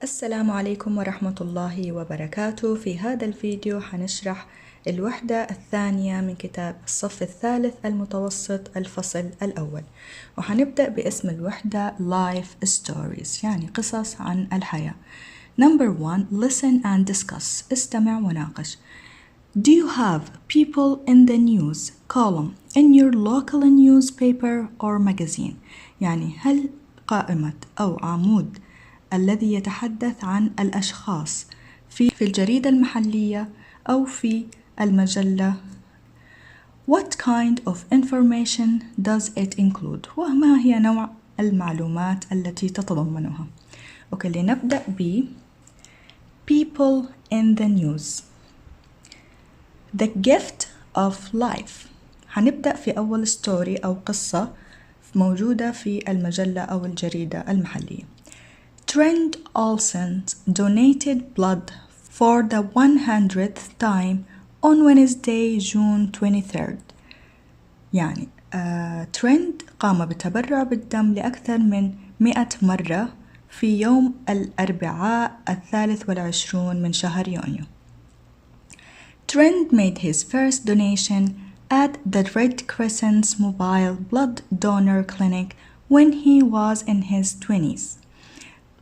السلام عليكم ورحمة الله وبركاته. في هذا الفيديو حنشرح الوحدة الثانية من كتاب الصف الثالث المتوسط الفصل الأول، وحنبدأ باسم الوحدة Life Stories، يعني قصص عن الحياة. Number 1. Listen and discuss. استمع وناقش. Do you have people in the news column in your local newspaper or magazine؟ يعني هل قائمة أو عمود الذي يتحدث عن الأشخاص في الجريدة المحلية أو في المجلة. What kind of information does it include؟ وما هي نوع المعلومات التي تتضمنها؟ أوكي، لنبدأ ب people in the news. The gift of life. هنبدأ في أول ستوري أو قصة موجودة في المجلة أو الجريدة المحلية. Trent Olsen donated blood for the 100th time on Wednesday, June 23rd. يعني ترند قام بالتبرع بالدم لأكثر من 100 مرة في يوم الأربعاء 23 من شهر يونيو. Trent made his first donation at the Red Crescent's mobile blood donor clinic when he was in his 20s.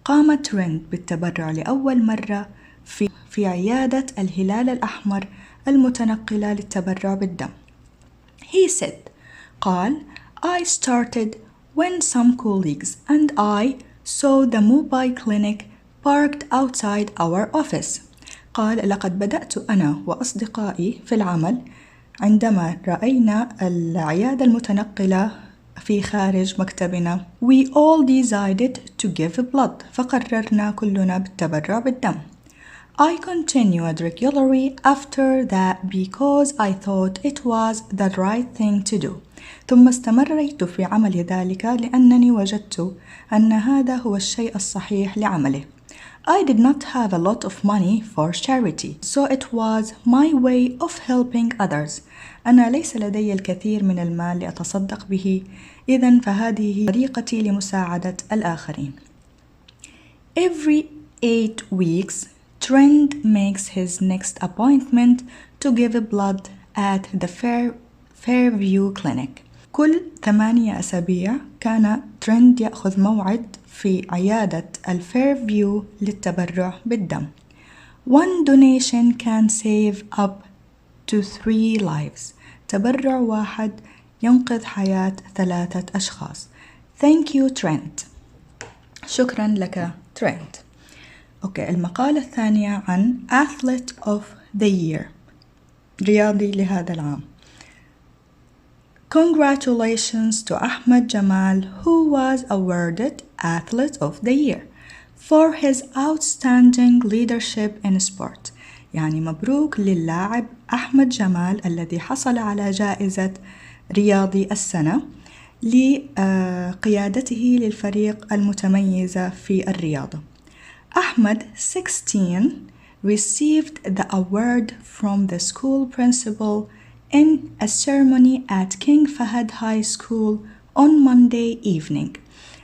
قام ترند بالتبرع لأول مرة في عيادة الهلال الأحمر المتنقلة للتبرع بالدم. He said, قال, I started when some colleagues and I saw the mobile clinic parked outside our office. قال, لقد بدأت أنا وأصدقائي في العمل عندما رأينا العيادة المتنقلة في خارج مكتبنا. We all decided to give blood. فقررنا كلنا بالتبرع بالدم. I continued regularly after that because I thought it was the right thing to do. ثم استمريت في عمل ذلك لأنني وجدت أن هذا هو الشيء الصحيح لعمله. I did not have a lot of money for charity, so it was my way of helping others. أنا ليس لدي الكثير من المال لأتصدق به، إذن فهذه طريقتي لمساعدة الآخرين. Every 8 weeks, Trent makes his next appointment to give blood at the Fairview Clinic. كل 8 أسابيع كان ترند يأخذ موعد في عيادة الفيرفيو للتبرع بالدم. One donation can save up to 3 lives. تبرع واحد ينقذ حياة 3 أشخاص. Thank you Trent. شكرا لك ترند. أوكي، المقالة الثانية عن Athlete of the Year، رياضي لهذا العام. Congratulations to Ahmed Jamal, who was awarded Athlete of the Year for his outstanding leadership in sport. يعني مبروك للاعب أحمد جمال الذي حصل على جائزة رياضي السنة لقيادته للفريق المتميزة في الرياضة. Ahmed, 16, received the award from the school principal in a ceremony at King Fahd High School on Monday evening.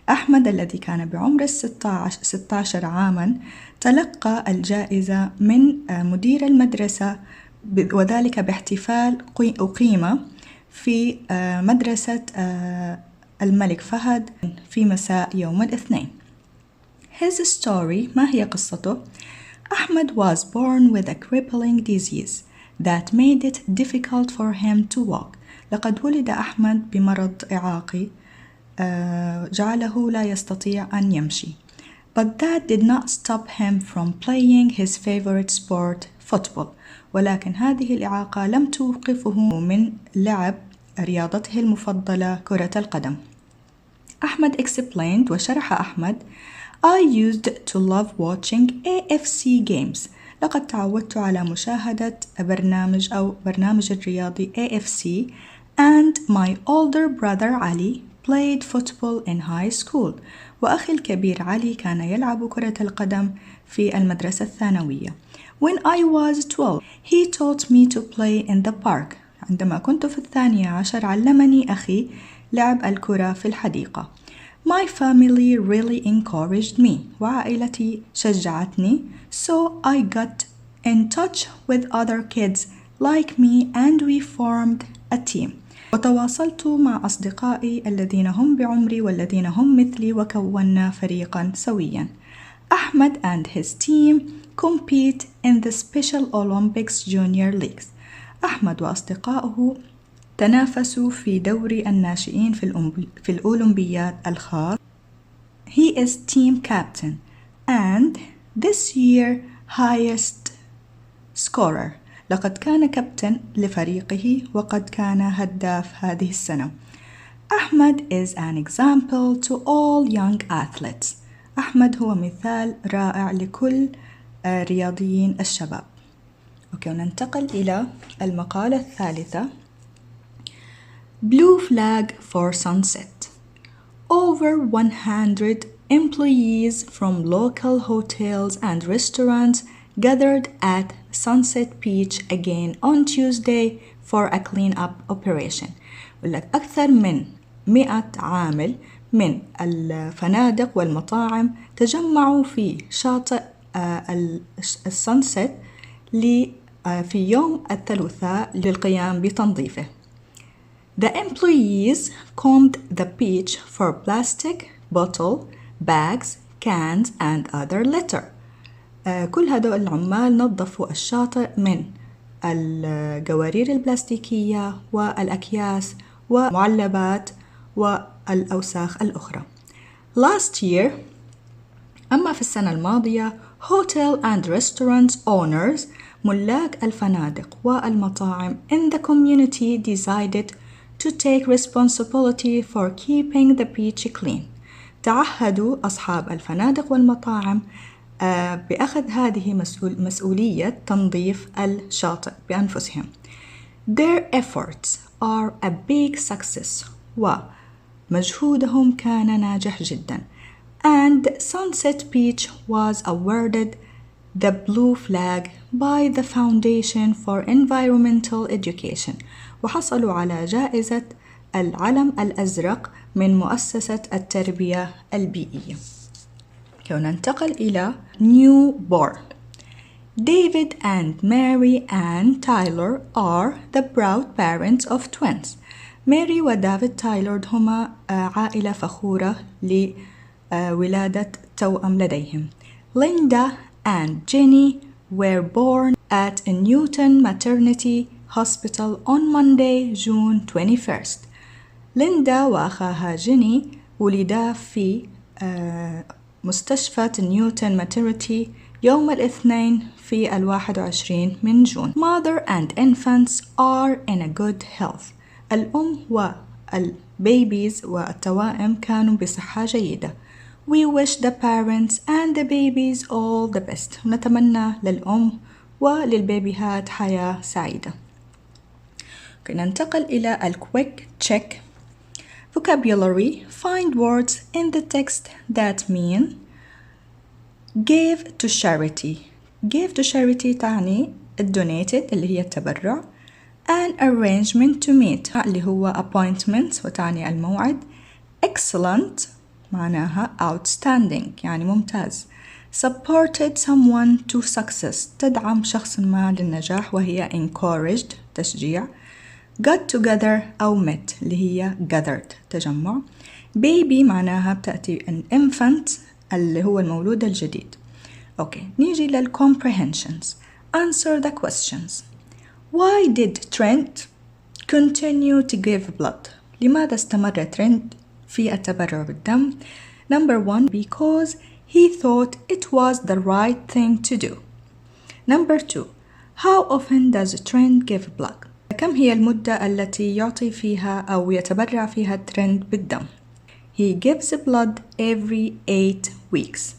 أحمد الذي كان بعمر 16 عاماً تلقى الجائزة من مدير المدرسة، وذلك باحتفال أقيم في مدرسة الملك فهد في مساء يوم الاثنين. His story، ما هي قصته؟ Ahmed was born with a crippling disease that made it difficult for him to walk. لقد ولد أحمد بمرض إعاقي جعله لا يستطيع أن يمشي. But that did not stop him from playing his favorite sport, football. ولكن هذه الإعاقة لم توقفه من لعب رياضته المفضلة كرة القدم. أحمد explained، وشرح أحمد، I used to love watching AFC games. لقد تعودت على مشاهدة برنامج الرياضي AFC and my older brother Ali played football in high school. وأخي الكبير علي كان يلعب كرة القدم في المدرسة الثانوية. When I was 12, he taught me to play in the park. عندما كنت في 12 علمني أخي لعب الكرة في الحديقة. My family really encouraged me. وعائلتي شجعتني. So I got in touch with other kids like me and we formed a team. وتواصلت مع أصدقائي الذين هم بعمري والذين هم مثلي وكونا فريقا سويا. Ahmed and his team compete in the Special Olympics Junior Leagues. أحمد وأصدقائه تنافسوا في دوري الناشئين في الأولمبياد الخاص. He is team captain and this year highest scorer. لقد كان كابتن لفريقه وقد كان هداف هذه السنة. Ahmed is an example to all young athletes. أحمد هو مثال رائع لكل رياضيين الشباب. أوكي، وننتقل إلى المقالة الثالثة. Blue flag for sunset. Over 100 employees from local hotels and restaurants gathered at Sunset Beach again on Tuesday for a clean-up operation. ولك أكثر من 100 عامل من الفنادق والمطاعم تجمعوا في شاطئ السانسيت في يوم الثلاثاء للقيام بتنظيفه. The employees combed the beach for plastic, bottle, bags, cans and other litter. كل هدول العمال نظفوا الشاطئ من القوارير البلاستيكية والأكياس ومعلبات والأوساخ الأخرى. Last year, أما في السنة الماضية, hotel and restaurant owners, ملاك الفنادق والمطاعم in the community decided to take responsibility for keeping the beach clean. تعهدوا أصحاب الفنادق والمطاعم بأخذ هذه مسؤولية تنظيف الشاطئ بأنفسهم. Their efforts are a big success. ومجهودهم كان ناجح جدا. And Sunset Beach was awarded the Blue Flag by the Foundation for Environmental Education. وحصلوا على جائزة العلم الأزرق من مؤسسة التربية البيئية. وننتقل إلى newborn. David and Mary Ann Tyler are the proud parents of twins. ماري ودافيد تايلور هما عائلة فخورة لولادة توأم لديهم. Linda and Jenny were born at Newton Maternity Hospital on Monday, June 21st. ليندا وأخاها جيني ولدا في مستشفى نيوتن ماترنتي يوم الاثنين في 21 من جون. Mother and infants are in a good health. الأم والبيبيز والتوائم كانوا بصحة جيدة. We wish the parents and the babies all the best. نتمنى للأم وللبيبيهات حياة سعيدة. ننتقل إلى الكويك تشيك. Vocabulary. Find words in the text that mean give to charity. Give to charity تعني donated اللي هي التبرع. An arrangement to meet اللي هو appointment وتعني الموعد. Excellent معناها outstanding يعني ممتاز. Supported someone to success تدعم شخص ما للنجاح وهي encouraged تشجيع. Got together أو met اللي هي gathered تجمع. Baby معناها بتأتي an infant اللي هو المولود الجديد. أوكي، نيجي للcomprehensions. Answer the questions. Why did Trent continue to give blood? لماذا استمر ترينت في التبرع بالدم؟ Number 1 because he thought it was the right thing to do. Number 2 how often does Trent give blood? كم هي المدة التي يعطي فيها أو يتبرع فيها ترينت بالدم؟ He gives blood every 8 weeks.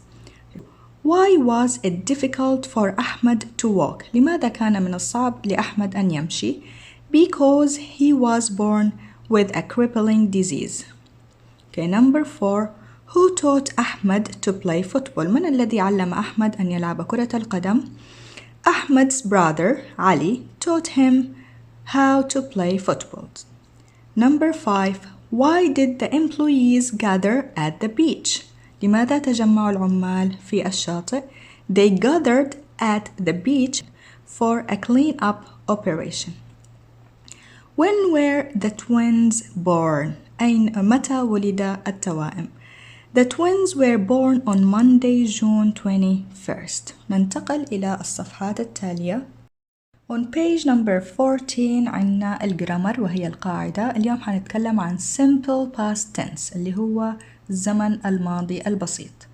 Why was it difficult for Ahmed to walk? لماذا كان من الصعب لأحمد أن يمشي؟ Because he was born with a crippling disease. Okay, number 4 who taught Ahmed to play football? من الذي علم أحمد أن يلعب كرة القدم؟ Ahmed's brother Ali taught him how to play football. Number 5 Why did the employees gather at the beach? لماذا تجمع العمال في الشاطئ؟ They gathered at the beach for a clean-up operation. When were the twins born? متى ولد التوائم؟ The twins were born on Monday, June 21st. ننتقل إلى الصفحات التالية. On page number 14 عنا الجرامر وهي القاعدة. اليوم حنتكلم عن simple past tense اللي هو الزمن الماضي البسيط.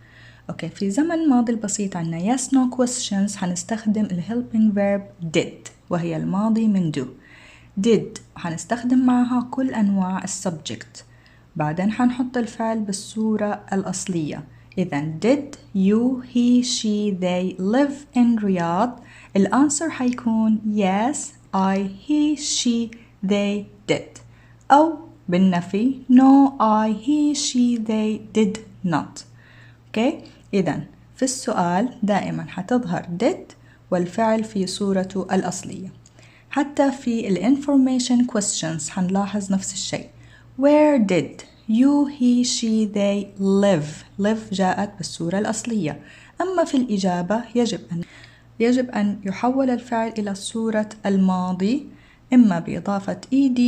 أوكي، في زمن الماضي البسيط عنا yes no questions حنستخدم helping verb did وهي الماضي من do. did حنستخدم معها كل أنواع subject. بعدين حنحط الفعل بالصورة الأصلية. إذن did you, he, she, they live in Riyadh؟ الأنسر حيكون yes, I, he, she, they did. أو بالنفي no, I, he, she, they did not. أوكي؟ إذن في السؤال دائما حتظهر did والفعل في صورته الأصلية. حتى في information questions حنلاحظ نفس الشيء. Where did you, he, she, they live جاءت بالصورة الأصلية. أما في الإجابة يجب أن يحول الفعل إلى صورة الماضي إما بإضافة ed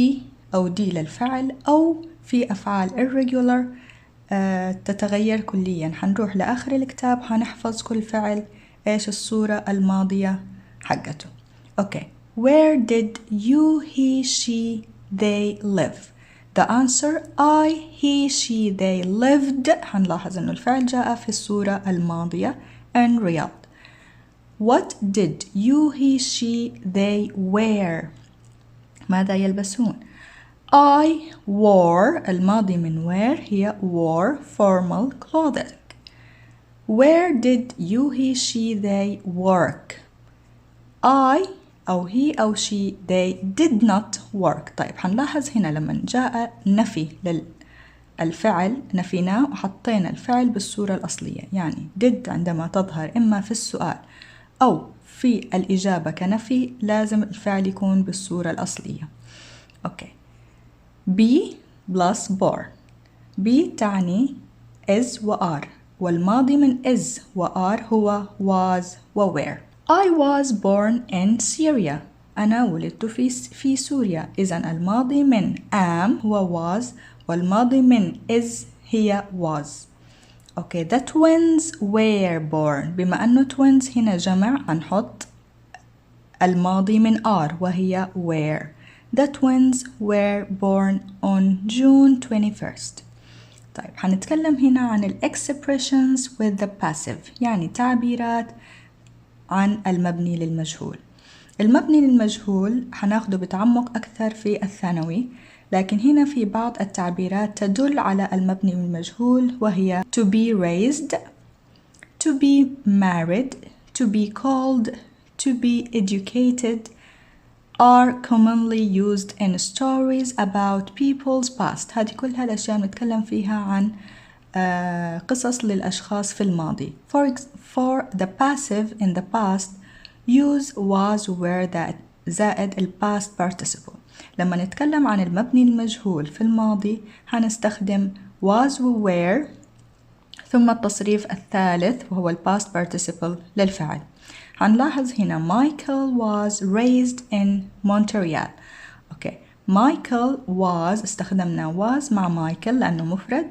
أو d للفعل أو في أفعال irregular تتغير كليا. حنروح لآخر الكتاب حنحفظ كل فعل إيش الصورة الماضية حقته. أوكي. Where did you, he, she, they live? The answer I, he, she, they lived. حنلاحظ أنه الفعل جاء في الصورة الماضية in Riyadh. What did you, he, she, they wear? ماذا يلبسون؟ I wore الماضي من wear هي wore formal clothing. Where did you, he, she, they work? I أو he أو she they did not work. طيب حنلاحظ هنا لما جاء نفي للفعل نفيناه وحطينا الفعل بالصورة الأصلية. يعني did عندما تظهر إما في السؤال أو في الإجابة كنفي لازم الفعل يكون بالصورة الأصلية. أوكي. be plus born. be تعني is و are والماضي من is و are هو was و were. I was born in Syria. أنا ولدت في سوريا. إذن الماضي من am هو was والماضي من is هي was. Okay, the twins were born. بما أنه twins هنا جمع هنحط الماضي من are وهي were. The twins were born on June 21st. طيب حنتكلم هنا عن expressions with the passive يعني تعبيرات عن المبني للمجهول. المبني للمجهول حناخده بتعمق أكثر في الثانوي، لكن هنا في بعض التعبيرات تدل على المبني للمجهول وهي to be raised, to be married, to be called, to be educated are commonly used in stories about people's past. هذه كلها الأشياء نتكلم فيها عن قصص للأشخاص في الماضي. For the passive in the past use was were that زائد ال past participle. لما نتكلم عن المبني المجهول في الماضي هنستخدم was و were ثم التصريف الثالث وهو ال past participle للفعل. هنلاحظ هنا Michael was raised in Montreal. أوكي. Michael was استخدمنا was مع مايكل لأنه مفرد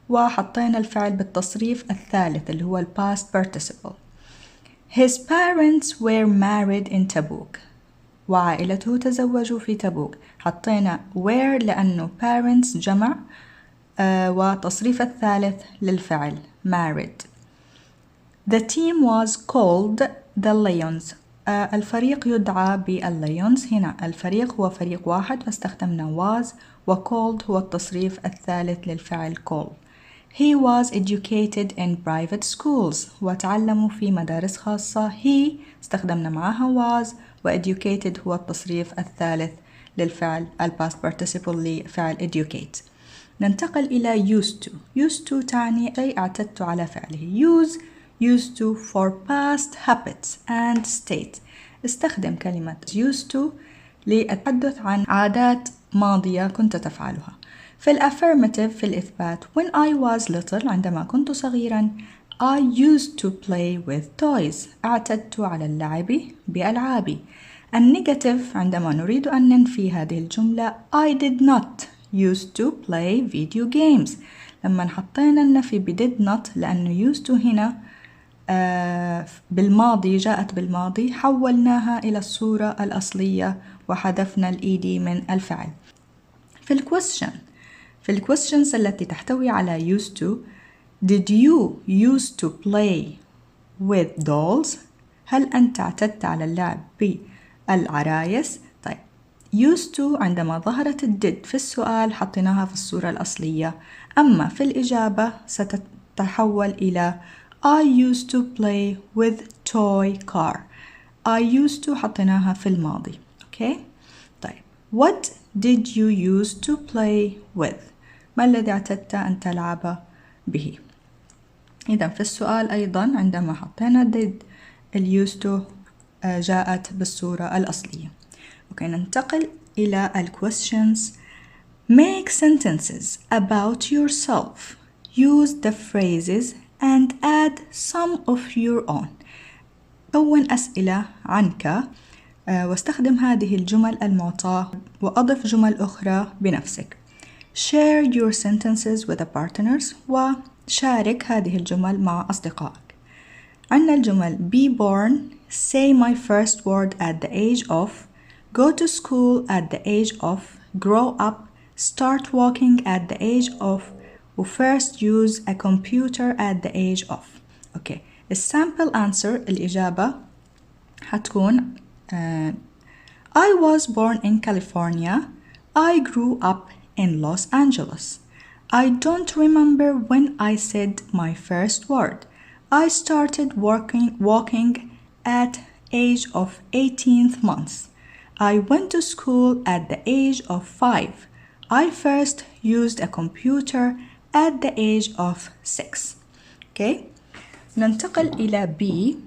وحطينا الفعل بالتصريف الثالث اللي هو ال past participle. His parents were married in Tabuk. وعائلته تزوجوا في تبوك. حطينا were لأنه parents جمع وتصريف الثالث للفعل married. The team was called the Lions. الفريق يدعى بالليونز. هنا الفريق هو فريق واحد فاستخدمنا was و called هو التصريف الثالث للفعل call. He was educated in private schools. وتعلموا في مدارس خاصة. He استخدمنا معها was و educated هو التصريف الثالث للفعل past participle لفعل educate. ننتقل إلى used to. used to تعني شيء اعتدت على فعله. used to for past habits and state. استخدم كلمة used to للتحدث عن عادات ماضية كنت تفعلها. في الaffirmative في الإثبات when I was little عندما كنت صغيرا I used to play with toys اعتدت على اللعب بألعابي. النيجاتيف عندما نريد أن ننفي هذه الجملة I did not used to play video games. لما حطينا النفي ب did not لأنه used to هنا بالماضي جاءت بالماضي حولناها إلى الصورة الأصلية وحذفنا ed من الفعل. في الquestions التي تحتوي على used to Did you used to play with dolls؟ هل أنت اعتدت على اللعب بالعرايس؟ طيب used to عندما ظهرت did في السؤال حطيناها في الصورة الأصلية، أما في الإجابة ستتحول إلى I used to play with toy car. I used to حطيناها في الماضي. Okay؟ طيب What did you used to play with؟ ما الذي اعتدت أن تلعب به؟ إذا في السؤال أيضا عندما حطينا did used to جاءت بالصورة الأصلية. أوكي ننتقل إلى questions. Make sentences about yourself. Use the phrases and add some of your own. كون أسئلة عنك واستخدم هذه الجمل المعطاة وأضف جمل أخرى بنفسك. Share your sentences with the partners وشارك هذه الجمل مع أصدقائك. عندنا الجمل be born, say my first word at the age of, go to school at the age of, grow up, start walking at the age of, first use a computer at the age of. Okay. الsample answer الإجابة حتكون I was born in California. I grew up in Los Angeles. I don't remember when I said my first word. I started walking at age of 18th months. I went to school at the age of 5. I first used a computer at the age of 6. Okay. ننتقل إلى B.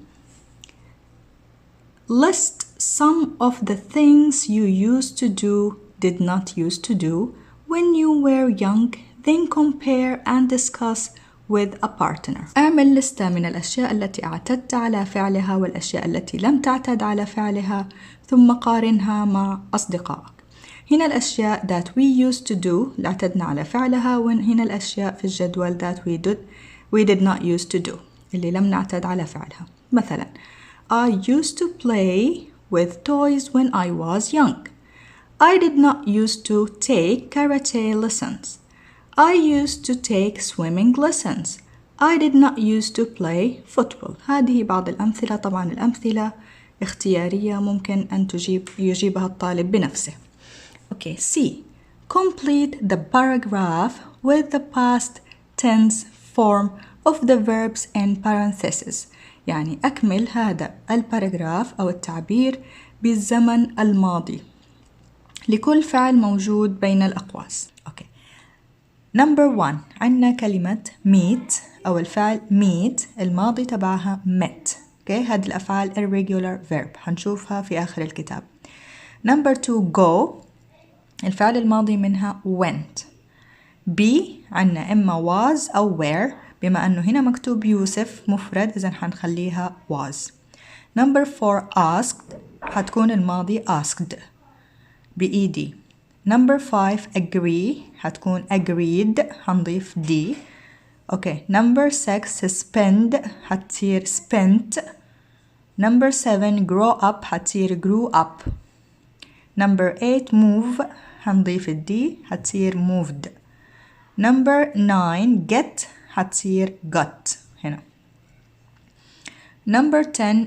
List some of the things you used to do, did not used to do when you were young, then compare and discuss with a partner. اعمل لستة من الأشياء التي اعتدت على فعلها والأشياء التي لم تعتد على فعلها ثم قارنها مع أصدقائك. هنا الأشياء that we used to do اللي اعتدنا على فعلها، وهنا الأشياء في الجدول that we did not used to do اللي لم نعتد على فعلها. مثلا I used to play with toys when I was young. I did not used to take karate lessons. I used to take swimming lessons. I did not used to play football. هذه بعض الأمثلة. طبعا الأمثلة اختيارية ممكن أن يجيبها الطالب بنفسه. Okay, C. Complete the paragraph with the past tense form of the verbs in parentheses. يعني أكمل هذا الباراجراف أو التعبير بالزمن الماضي لكل فعل موجود بين الأقواس. أوكي. Number 1 عندنا كلمة meet أو الفعل meet الماضي تبعها met. أوكي. هذه الأفعال irregular verb هنشوفها في آخر الكتاب. Number 2 go الفعل الماضي منها went. be عندنا إما was أو were، بما أنه هنا مكتوب يوسف مفرد إذن حنخليها was. Number 4 asked حتكون الماضي asked ب-ed. Number 5 agree حتكون agreed حنضيف d. Okay. Number 6 spend حتصير spent. Number 7 grow up حتصير grew up. Number 8 move حنضيف d حتصير moved. Number 9 get حتصير got هنا. Number 10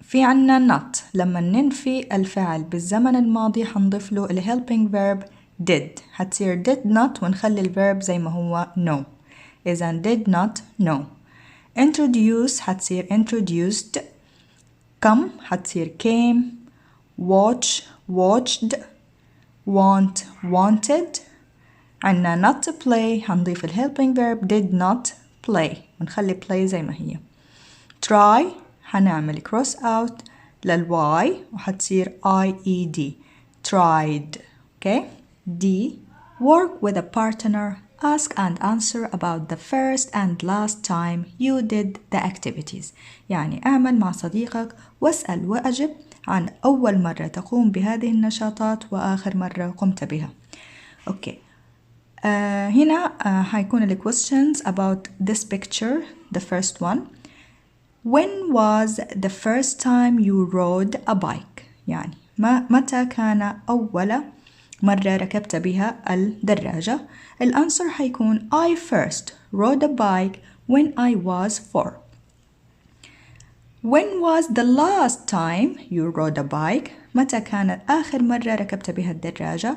في عنا not لما ننفي الفعل بالزمن الماضي حنضيف له ال helping verb did حتصير did not ونخلي الverb زي ما هو know. إذن did not know. introduce حتصير introduced. come حتصير came. watch watched. want wanted. عنا not to play حنضيف ال helping verb did not play ونخلي play زي ما هي. try حنعمل cross out للواي وحتصير IED tried. okay. D Work with a partner. Ask and answer about the first and last time you did the activities. يعني اعمل مع صديقك واسأل وأجب عن أول مرة تقوم بهذه النشاطات وآخر مرة قمت بها. أوكي. هنا حيكون ال questions about this picture. The first one. When was the first time you rode a bike? يعني متى كان أول مرة ركبت بها الدراجة؟ الأنسر حيكون I first rode a bike when I was 4. When was the last time you rode a bike? متى كانت آخر مرة ركبت بها الدراجة؟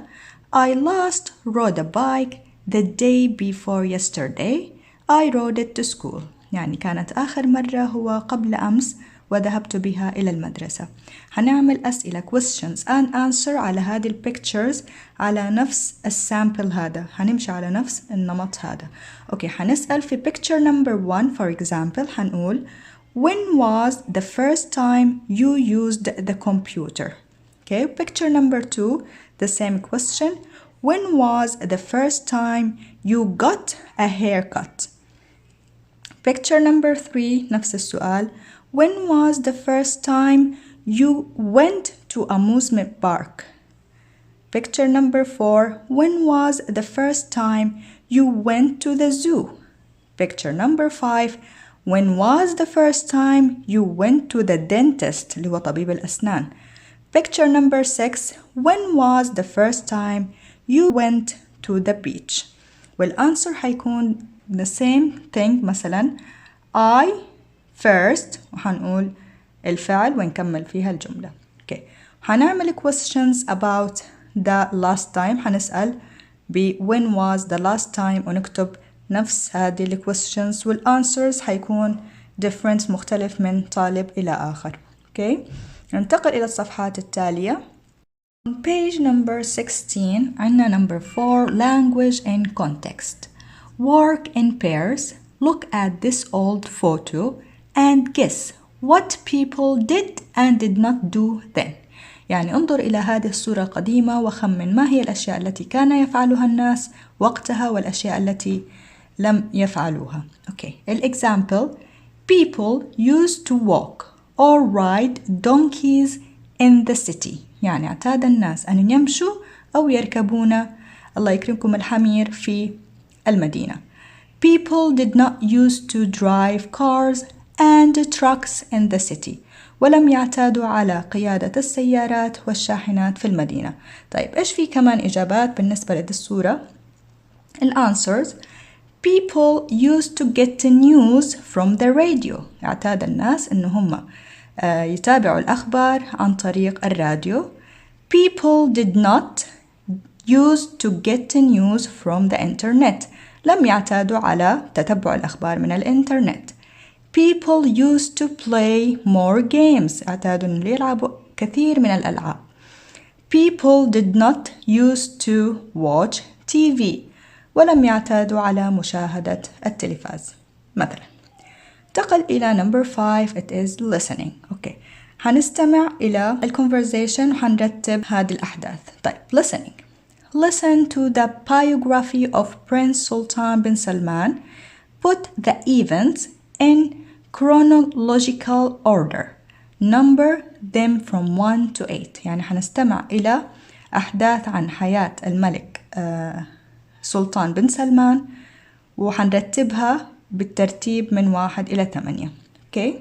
I last rode a bike the day before yesterday. I rode it to school. يعني كانت آخر مرة هو قبل أمس وذهبت بها إلى المدرسة. هنعمل أسئلة questions and answer على هذه pictures على نفس السامبل هذا. هنمشي على نفس النمط هذا. أوكي. هنسأل في picture number 1 for example. هنقول when was the first time you used the computer? Okay. Picture number 2 the same question. When was the first time you got a haircut? Picture number 3 نفس السؤال. When was the first time you went to amusement park? Picture number 4. When was the first time you went to the zoo? Picture number 5. When was the first time you went to the dentist اللي هو طبيب الأسنان? Picture number 6. When was the first time you went to the beach? والأنسر حيكون the same thing. مثلا I first وحنقول الفعل ونكمل فيها الجملة. Okay. هنعمل questions about the last time. هنسأل ب when was the last time ونكتب نفس هذه ال questions والanswers حيكون different مختلف من طالب إلى آخر. Okay. ننتقل إلى الصفحات التالية. On page number 16 عندنا number 4 language in context. Work in pairs. Look at this old photo and guess what people did and did not do then. يعني انظر إلى هذه الصورة القديمة وخمن ما هي الأشياء التي كان يفعلها الناس وقتها والأشياء التي لم يفعلوها. Okay. الexample. People used to walk or ride donkeys in the city. يعني اعتاد الناس أن يمشوا أو يركبون الله يكرمكم الحمير في المدينة. People did not used to drive cars and trucks in the city. ولم يعتادوا على قيادة السيارات والشاحنات في المدينة. طيب إيش في كمان إجابات بالنسبة لهذه الصورة؟ الanswers. People used to get the news from the radio. اعتاد الناس إنه هم يتابعوا الأخبار عن طريق الراديو. People did not used to get the news from the internet. لم يعتادوا على تتبع الأخبار من الإنترنت. People used to play more games. اعتادوا أن يلعبوا كثير من الألعاب. People did not used to watch TV. ولم يعتادوا على مشاهدة التلفاز. مثلا انتقل إلى number 5. It is listening. Okay. هنستمع إلى الconversation وحنرتب هذه الأحداث. طيب listening. Listen to the biography of Prince Sultan bin Salman. Put the events in chronological order. Number them from 1 to 8. يعني حنستمع إلى أحداث عن حياة الملك سلطان بن سلمان وحنرتبها بالترتيب من 1 إلى 8. Okay.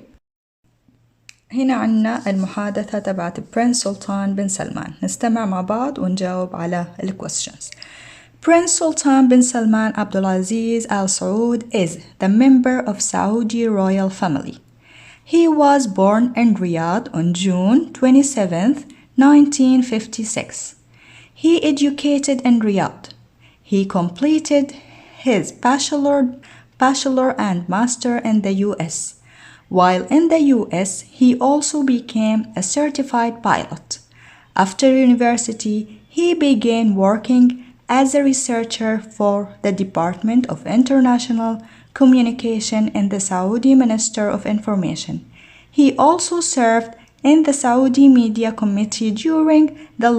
هنا عنا المحادثة تبعت Prince Sultan bin Salman. نستمع مع بعض ونجاوب على questions. Prince Sultan bin Salman Abdulaziz Al Saud is the member of Saudi royal family. He was born in Riyadh on June 27, 1956. He educated in Riyadh. He completed his bachelor and master in the US. While in the US, he also became a certified pilot. After university, he began working as a researcher for the Department of International Communication in the Saudi Minister of Information. He also served in the Saudi Media Committee during the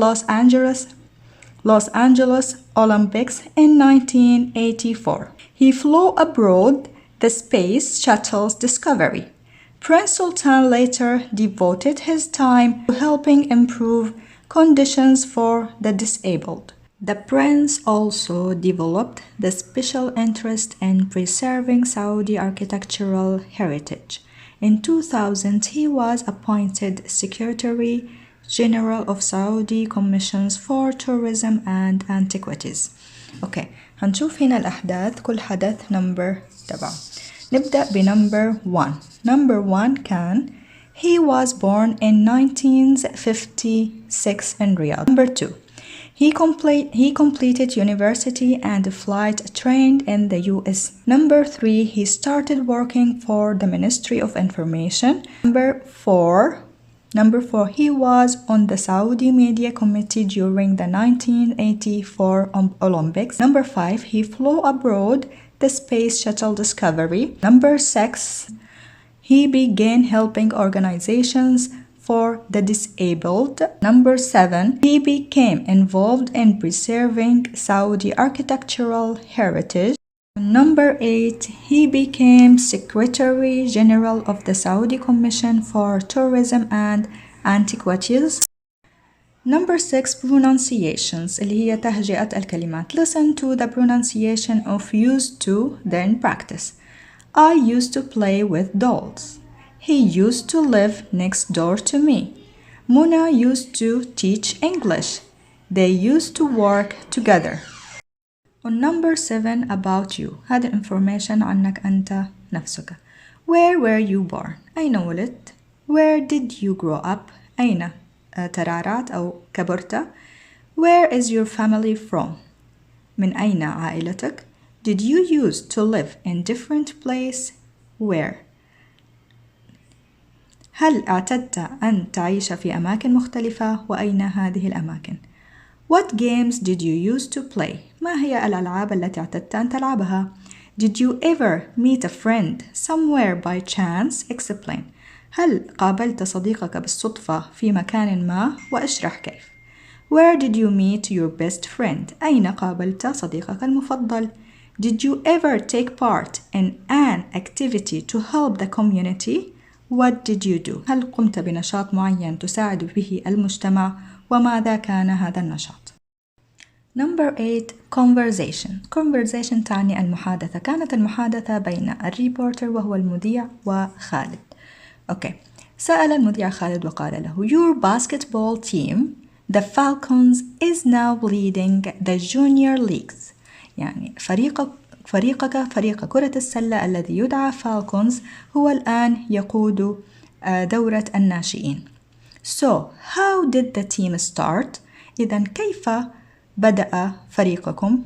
Los Angeles Olympics in 1984. He flew abroad the space shuttle's discovery. Prince Sultan later devoted his time to helping improve conditions for the disabled. The prince also developed the special interest in preserving Saudi architectural heritage. In 2000, he was appointed Secretary General of Saudi Commissions for Tourism and Antiquities. Okay, هنشوف هنا الأحداث كل حدث نمبر تبعه. نبدأ بنمبر 1. Number 1 كان he was born in 1956 in Riyadh. Number 2. He completed university and flight trained in the US. Number 3. He started working for the Ministry of Information. Number 4. He was on the Saudi Media Committee during the 1984 Olympics. Number 5. He flew abroad the space shuttle discovery. Number 6. He began helping organizations for the disabled. Number 7. He became involved in preserving Saudi architectural heritage. Number 8. He became Secretary General of the Saudi Commission for Tourism and Antiquities. Number 6. Pronunciations اللي هي تهجئة الكلمات. Listen to the pronunciation of used to, then practice. I used to play with dolls. He used to live next door to me. Muna used to teach English. They used to work together. On number 7, about you. هذا information عنك أنت نفسك. Where were you born? أين ولدت? Where did you grow up? أين ترعرعت أو كبرت؟ Where is your family from? من أين عائلتك؟ Did you used to live in different place? Where? هل اعتدت أن تعيش في أماكن مختلفة؟ وأين هذه الأماكن؟ What games did you used to play? ما هي الألعاب التي اعتدت أن تلعبها؟ Did you ever meet a friend somewhere by chance? Explain. هل قابلت صديقك بالصدفة في مكان ما؟ واشرح كيف. Where did you meet your best friend? أين قابلت صديقك المفضل؟ Did you ever take part in an activity to help the community? What did you do? هل قمت بنشاط معين تساعد به المجتمع؟ وماذا كان هذا النشاط؟ Number 8. Conversation. Conversation تعني المحادثة. كانت المحادثة بين الريبورتر وهو المذيع وخالد. Okay. سأل المذيع خالد وقال له Your basketball team, the Falcons, is now leading the junior leagues. يعني فريق كرة السلة الذي يدعى فالكونز هو الآن يقود دورة الناشئين. So, how did the team start? إذن كيف بدأ فريقكم؟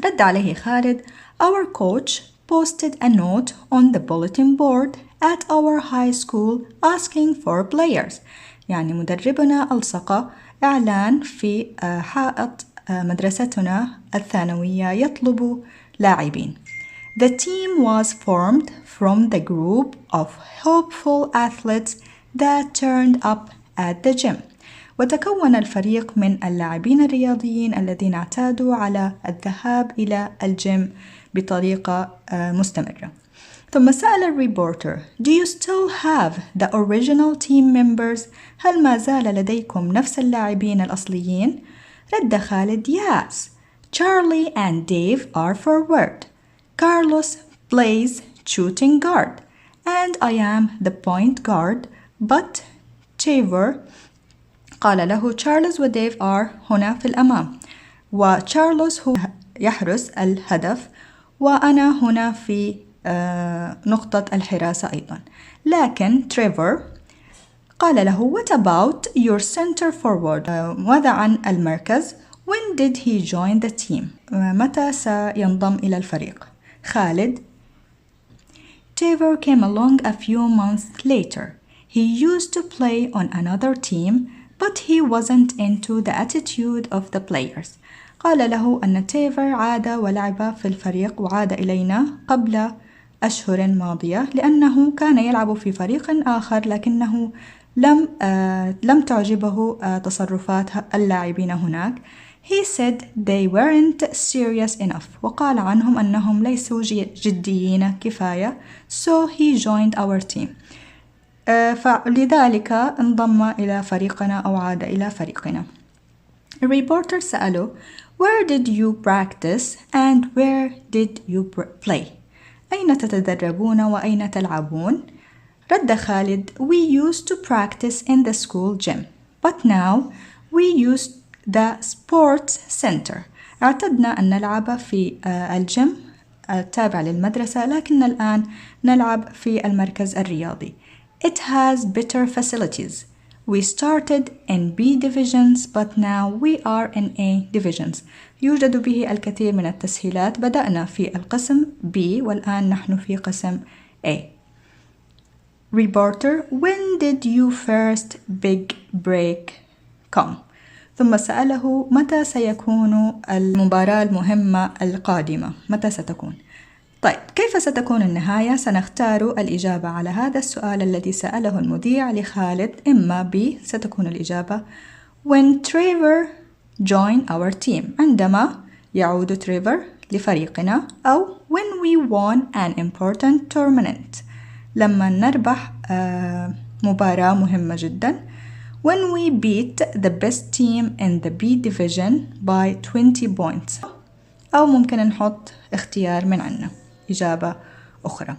رد عليه خالد Our coach posted a note on the bulletin board at our high school asking for players. يعني مدربنا ألصق إعلان في حائط مدرستنا الثانوية يطلب لاعبين. The team was formed from the group of hopeful athletes that turned up at the gym. وتكون الفريق من اللاعبين الرياضيين الذين اعتادوا على الذهاب إلى الجيم بطريقة مستمرة. ثم سأل الريبورتر Do you still have the original team members؟ هل ما زال لديكم نفس اللاعبين الأصليين؟ رد خالد Yes, Charlie and Dave are forward. Carlos plays shooting guard and I am the point guard. But Trevor قال له تشارلز وديف are هنا في الأمام وتشارلز هو يحرس الهدف وأنا هنا في نقطة الحراسة أيضا. لكن تريفر قال له What about your center forward؟ ماذا عن المركز؟ When did he join the team؟ متى سينضم إلى الفريق؟ خالد Trevor came along a few months later. He used to play on another team, but he wasn't into the attitude of the players. قال له أن تيفر عاد ولعب في الفريق وعاد إلينا قبل أشهر ماضية لأنه كان يلعب في فريق آخر لكنه لم تعجبه تصرفات اللاعبين هناك. He said they weren't serious enough. وقال عنهم أنهم ليسوا جديين كفاية. So he joined our team. فلذلك انضم إلى فريقنا أو عاد إلى فريقنا. الريبورتر سأله Where did you practice and where did you play? أين تتدربون وأين تلعبون؟ رد خالد We used to practice in the school gym but now we use the sports center. اعتدنا أن نلعب في الجيم التابع للمدرسة لكن الآن نلعب في المركز الرياضي. It has better facilities. We started in B divisions but now we are in A divisions. يوجد به الكثير من التسهيلات. بدأنا في القسم B والآن نحن في قسم A. Reporter, when did you first big break come? ثم سأله متى سيكون المباراة المهمة القادمة؟ متى ستكون؟ طيب كيف ستكون النهاية؟ سنختار الإجابة على هذا السؤال الذي سأله المذيع لخالد. إما B ستكون الإجابة When Trevor joined our team. عندما يعود تريفر لفريقنا. أو When we won an important tournament. لما نربح مباراة مهمة جدا. When we beat the best team in the B division by 20 points. أو ممكن نحط اختيار من عنا إجابة أخرى.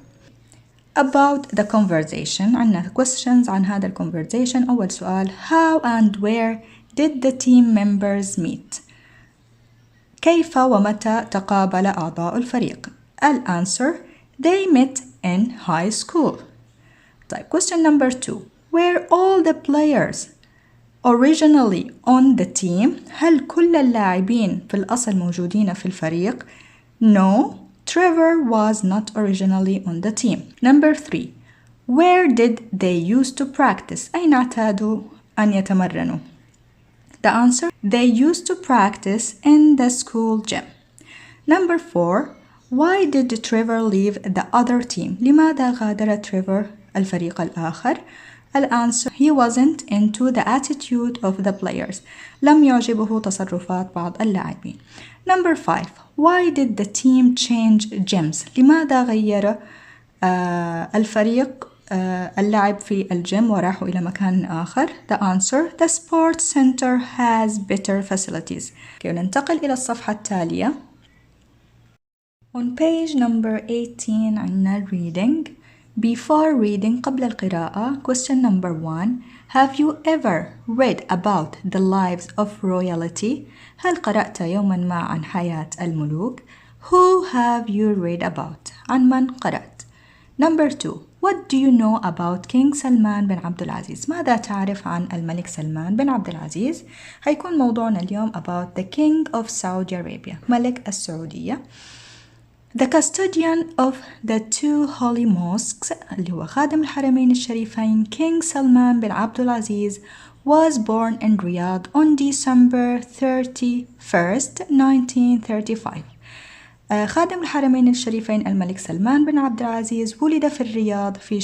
About the conversation. عنا questions عن هذا conversation. أول سؤال How and where did the team members meet? كيف ومتى تقابل أعضاء الفريق؟ الأنسر They met in high school. طيب question number 2 Were all the players originally on the team? هل كل اللاعبين في الأصل موجودين في الفريق؟ No, Trevor was not originally on the team. Number 3 Where did they used to practice? أين اعتادوا أن يتمرنوا؟ The answer They used to practice in the school gym. Number 4 Why did Trevor leave the other team? لماذا غادر تريفر الفريق الآخر؟ الأنسر He wasn't into the attitude of the players. لم يعجبه تصرفات بعض اللاعبين. Number 5 Why did the team change gyms? لماذا غير الفريق اللعب في الجيم وراحوا إلى مكان آخر؟ The answer The sports center has better facilities. ننتقل إلى الصفحة التالية. On page number 18 عندنا reading. Before reading قبل القراءة. Question number 1 Have you ever read about the lives of royalty? هل قرأت يوما ما عن حياة الملوك؟ Who have you read about? عن من قرأت؟ Number 2 What do you know about King Salman bin عبد العزيز? ماذا تعرف عن الملك سلمان بن عبد العزيز؟ هيكون موضوعنا اليوم about the King of Saudi Arabia. ملك السعودية. The custodian of the two holy mosques اللي هو خادم الحرمين الشريفين King Salman bin عبد العزيز was born in Riyadh on December 31st, 1935. خادم الحرمين الشريفين الملك سلمان بن عبد العزيز ولد في الرياض في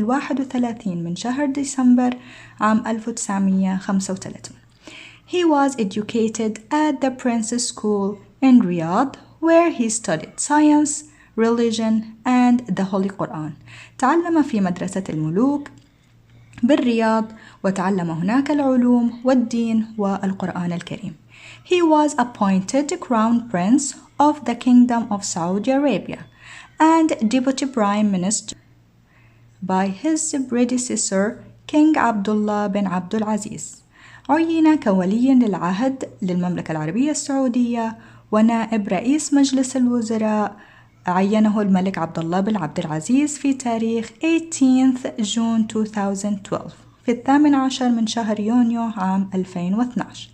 31 من شهر ديسمبر عام 1935. He was educated at the Prince's School in Riyadh where he studied science, religion and the Holy Quran. تعلم في مدرسة الملوك بالرياض وتعلم هناك العلوم والدين والقرآن الكريم. He was appointed Crown Prince of the Kingdom of Saudi Arabia and Deputy Prime Minister by his predecessor King Abdullah bin Abdul Aziz. عين كولي للعهد للمملكة العربية السعودية ونائب رئيس مجلس الوزراء عينه الملك عبد الله بن عبد العزيز في تاريخ 18 جون 2012 في 18 من شهر يونيو عام 2012.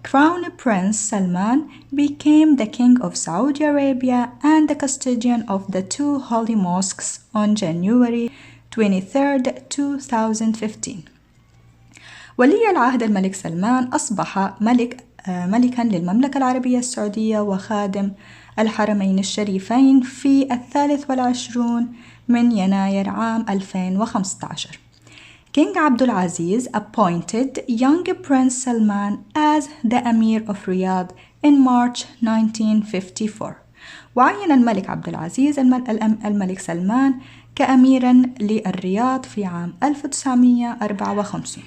Crown Prince Salman became the King of Saudi Arabia and the custodian of the two holy mosques on January 23, 2015. ولي العهد الملك سلمان أصبح ملكاً للمملكة العربية السعودية وخادم الحرمين الشريفين في 23 من يناير عام 2015. King Abdul Aziz appointed young Prince Salman as the Emir of Riyadh in March 1954. وعين الملك عبد العزيز الملك سلمان كأميراً للرياض في عام 1954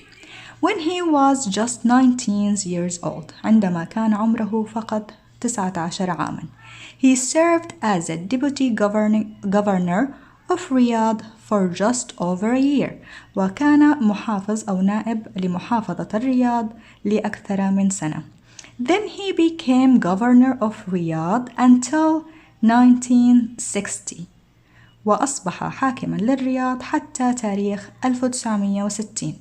when he was just 19 years old عندما كان عمره فقط 19 عاماً. He served as a deputy governor of Riyadh for just over a year وكان محافظ أو نائب لمحافظة الرياض لأكثر من سنة. Then he became governor of Riyadh until 1960 وأصبح حاكماً للرياض حتى تاريخ 1960.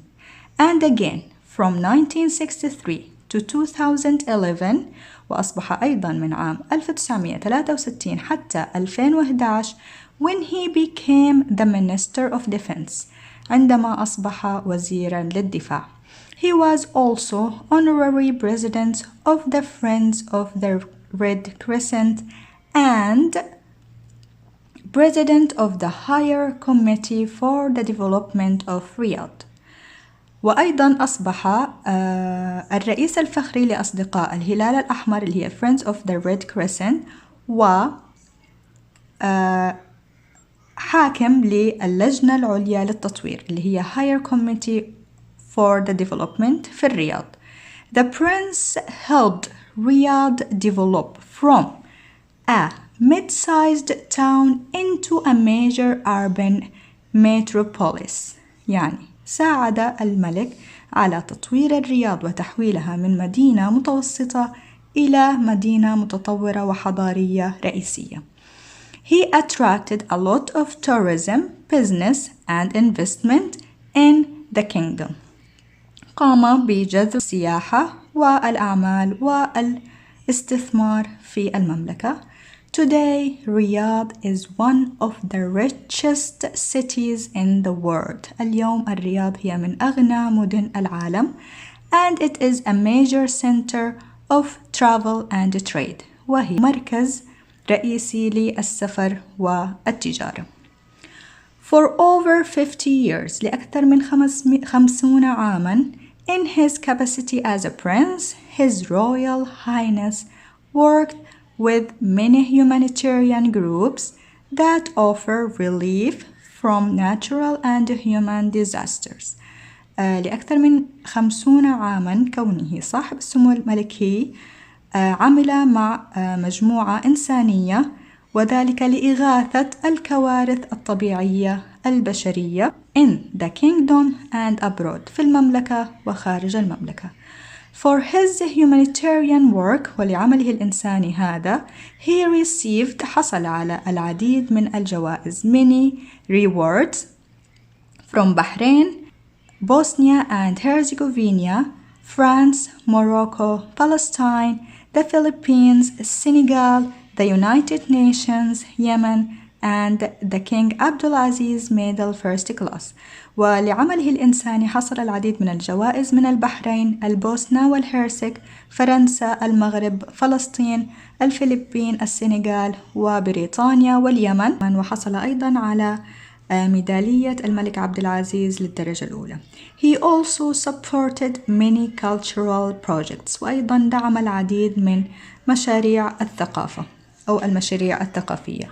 And again from 1963 to 2011 وأصبح أيضاً من عام 1963 حتى 2011 when he became the Minister of Defense عندما أصبح وزيراً للدفاع. He was also honorary president of the Friends of the Red Crescent and president of the Higher Committee for the Development of Riyadh. وأيضا أصبح الرئيس الفخري لأصدقاء الهلال الأحمر اللي هي Friends of the Red Crescent و حاكم للجنة العليا للتطوير اللي هي Higher Committee for the Development في الرياض. The prince helped Riyadh develop from a mid-sized town into a major urban metropolis. يعني ساعد الملك على تطوير الرياض وتحويلها من مدينة متوسطة إلى مدينة متطورة وحضارية رئيسية. He attracted a lot of tourism, business and investment in the kingdom. قام بجذب السياحة والأعمال والاستثمار في المملكة. Today, Riyadh is one of the richest cities in the world. اليوم الرياض هي من أغنى مدن العالم and it is a major center of travel and trade. وهي مركز رئيسي للسفر والتجارة. For over 50 years لأكثر من 50 عاماً in his capacity as a prince, His Royal Highness worked with many humanitarian groups that offer relief from natural and human disasters. لأكثر من 50 عاماً كونه صاحب السمو الملكي عمل مع مجموعة إنسانية وذلك لإغاثة الكوارث الطبيعية البشرية in the kingdom and abroad في المملكة وخارج المملكة. For his humanitarian work ولعمله الإنساني هذا he received حصل على العديد من الجوائز many rewards from Bahrain, Bosnia and Herzegovina, France, Morocco, Palestine, the Philippines, Senegal, the United Nations, Yemen and the King Abdul Aziz Medal First Class. ولعمله الإنساني حصل العديد من الجوائز من البحرين، البوسنة والهرسك، فرنسا، المغرب، فلسطين، الفلبين، السنغال وبريطانيا واليمن. وحصل أيضا على ميدالية الملك عبد العزيز للدرجة الأولى. He also supported many cultural projects وأيضا دعم العديد من مشاريع الثقافة أو المشاريع الثقافية.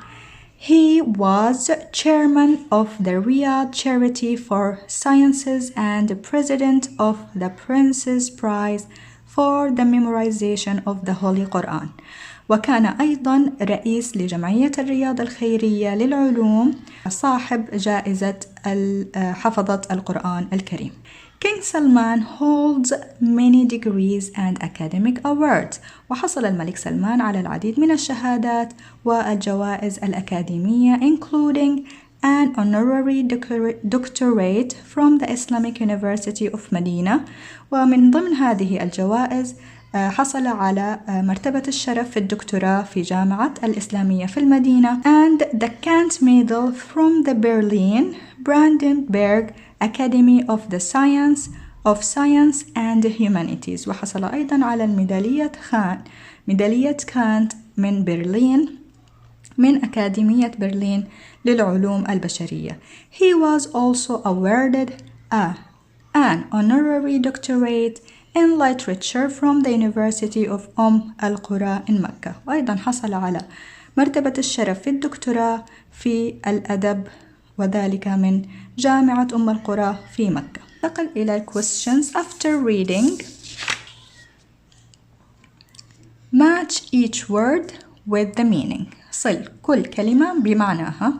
He was chairman of the Riyadh Charity for Sciences and president of the Prince's Prize for the memorization of the Holy Quran. وكان أيضا رئيس لجمعية الرياض الخيرية للعلوم صاحب جائزة حفظة القرآن الكريم. King Salman holds many degrees and academic awards. وحصل الملك سلمان على العديد من الشهادات والجوائز الأكاديمية including an honorary doctorate from the Islamic University of Medina. ومن ضمن هذه الجوائز حصل على مرتبة الشرف في الدكتوراه في جامعة الإسلامية في المدينة and the Kant Medal from the Berlin Brandenburg Academy of the Science and Humanities. وحصل أيضا على ميدالية كانت من برلين من أكاديمية برلين للعلوم البشرية. He was also awarded an honorary doctorate in literature from the University of القرى in مكة، وأيضا حصل على مرتبة الشرف في الدكتوراه في الأدب، وذلك من جامعة القرى في مكة. ننتقل إلى questions. After reading, match each word with the meaning. صل كل كلمة بمعناها.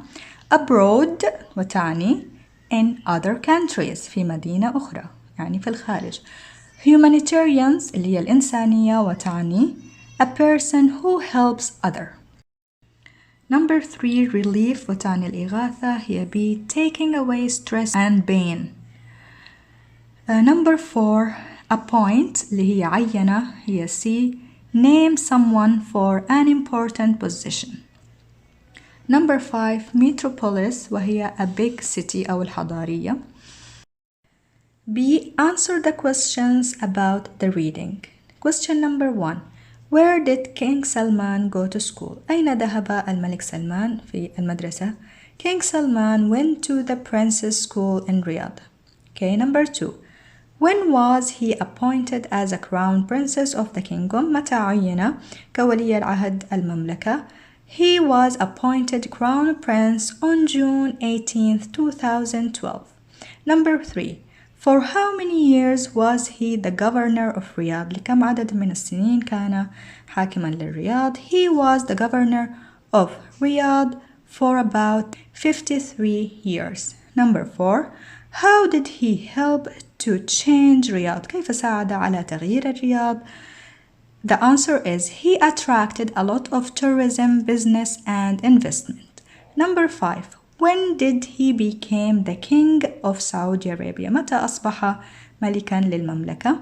abroad وتعني in other countries في مدينة أخرى يعني في الخارج. humanitarians اللي هي الإنسانية وتعني a person who helps other. Number 3 relief وتعني الإغاثة هي B taking away stress and pain. Number 4 appoint اللي هي عينة هي C name someone for an important position. Number 5 metropolis وهي a big city أو الحضارية. B answer the questions about the reading. Question number 1 Where did King Salman go to school? أين ذهب الملك سلمان في المدرسة؟ King Salman went to the Prince's School in Riyadh. Okay, number 2 When was he appointed as a crown princess of the kingdom? متى عين كولي العهد المملكة؟ He was appointed crown prince on June 18th, 2012. Number 3 For how many years was he the governor of Riyadh? لكم عدد من السنين كان حاكما للرياض؟ He was the governor of Riyadh for about 53 years. Number 4 How did he help to change Riyadh? كيف ساعد على تغيير الرياض؟ The answer is he attracted a lot of tourism, business and investment. Number 5 When did he became the king of Saudi Arabia? متى أصبح ملكا للمملكة؟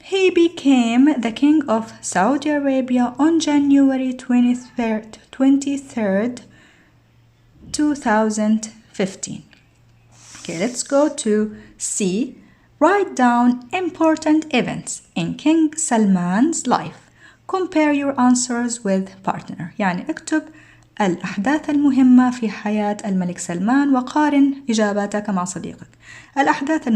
He became the king of Saudi Arabia on January 23rd, 2015. Okay, let's go to C. Write down important events in King Salman's life. Compare your answers with partner. يعني اكتب الأحداث المهمة في حياة الملك سلمان وقارن إجاباتك مع صديقك. الأحداث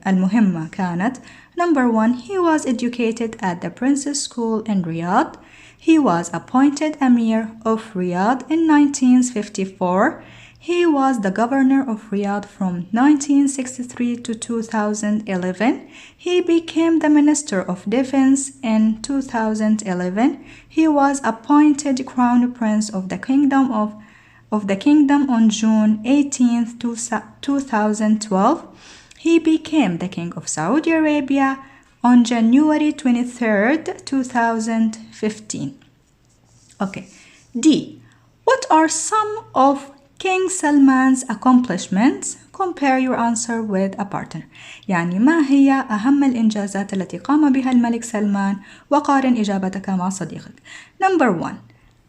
المهمة كانت Number 1 He was educated at the Prince's School in Riyadh. He was appointed Emir of Riyadh in 1954. He was the governor of Riyadh from 1963 to 2011. He became the Minister of Defense in 2011. He was appointed Crown Prince of the Kingdom on June 18th, 2012. He became the King of Saudi Arabia on January 23rd, 2015. Okay. D. What are some of King Salman's accomplishments? Compare your answer with a partner. يعني ما هي أهم الإنجازات التي قام بها الملك سلمان وقارن إجابتك مع صديقك. Number 1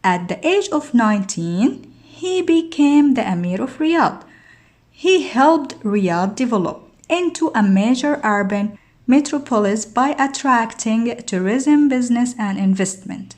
At the age of 19 he became the Emir of Riyadh. He helped Riyadh develop into a major urban metropolis by attracting tourism, business and investment.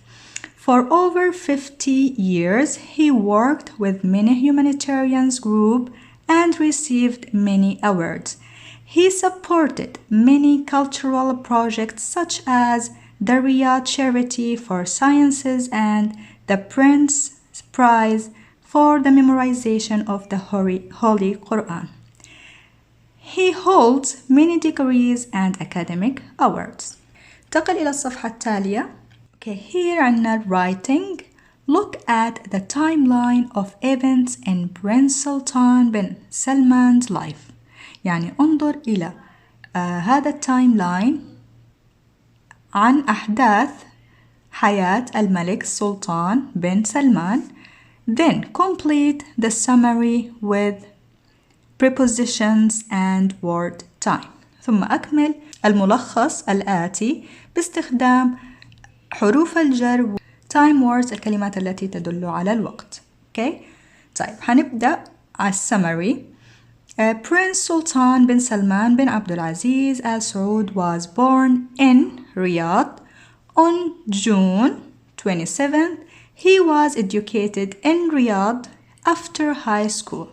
For over 50 years, he worked with many humanitarian groups and received many awards. He supported many cultural projects such as the Riyadh Charity for Sciences and the Prince Prize for the memorization of the Holy Quran. He holds many degrees and academic awards. انتقل إلى الصفحة التالية. Okay, here عندنا writing. Look at the timeline of events in Prince Sultan bin Salman's life. يعني انظر إلى هذا التايملاين عن أحداث حياة الملك سلطان بن سلمان. Then complete the summary with prepositions and word time. ثم أكمل الملخص الآتي باستخدام حروف الجر time words الكلمات التي تدل على الوقت. Okay? طيب هنبدأ على summary. Prince Sultan bin Salman bin Abdulaziz Al Saud was born in Riyadh on June 27th. He was educated in Riyadh after high school.